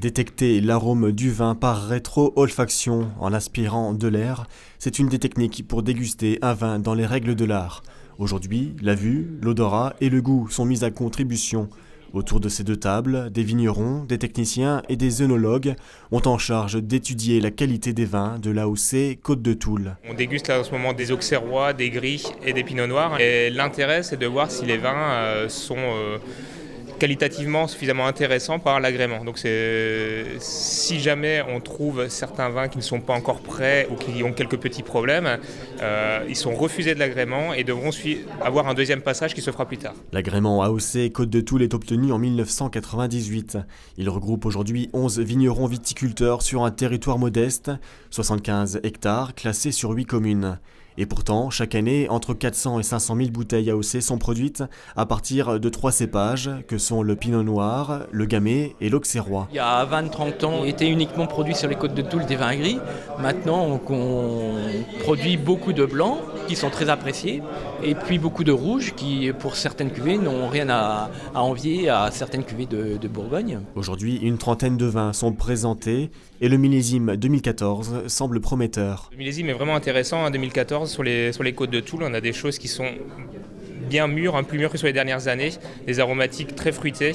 Détecter l'arôme du vin par rétro-olfaction en aspirant de l'air, c'est une des techniques pour déguster un vin dans les règles de l'art. Aujourd'hui, la vue, l'odorat et le goût sont mis à contribution. Autour de ces deux tables, des vignerons, des techniciens et des œnologues ont en charge d'étudier la qualité des vins de l'AOC Côte de Toul. On déguste là en ce moment des auxerrois, des gris et des pinots noirs. Et l'intérêt, c'est de voir si les vins sont qualitativement suffisamment intéressants par l'agrément. Donc si jamais on trouve certains vins qui ne sont pas encore prêts ou qui ont quelques petits problèmes, ils sont refusés de l'agrément et devront avoir un deuxième passage qui se fera plus tard. L'agrément AOC Côte de Toul est obtenu en 1998. Il regroupe aujourd'hui 11 vignerons viticulteurs sur un territoire modeste, 75 hectares classés sur 8 communes. Et pourtant, chaque année, entre 400 et 500 000 bouteilles AOC sont produites à partir de 3 cépages, que sont le pinot noir, le gamay et l'auxerrois. Il y a 20-30 ans, étaient uniquement produits sur les côtes de Toul des vins gris. Maintenant, on produit beaucoup de blancs qui sont très appréciés, et puis beaucoup de rouges qui, pour certaines cuvées, n'ont rien à envier à certaines cuvées de Bourgogne. Aujourd'hui, une trentaine de vins sont présentés et le millésime 2014 semble prometteur. Le millésime est vraiment intéressant. En 2014, sur les côtes de Toul, on a des choses qui sont bien mûres, plus mûres que sur les dernières années, des aromatiques très fruitées,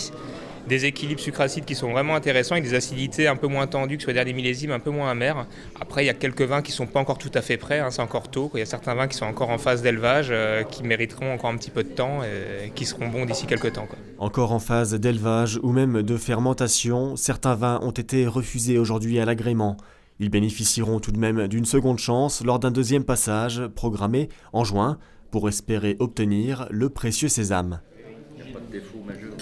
des équilibres sucre-acide qui sont vraiment intéressants, avec des acidités un peu moins tendues que sur les derniers millésimes, un peu moins amères. Après, il y a quelques vins qui ne sont pas encore tout à fait prêts, c'est encore tôt. Il y a certains vins qui sont encore en phase d'élevage, qui mériteront encore un petit peu de temps et qui seront bons d'ici quelques temps. Encore en phase d'élevage ou même de fermentation, certains vins ont été refusés aujourd'hui à l'agrément. Ils bénéficieront tout de même d'une seconde chance lors d'un deuxième passage programmé en juin pour espérer obtenir le précieux sésame. Il n'y a pas de défaut majeur.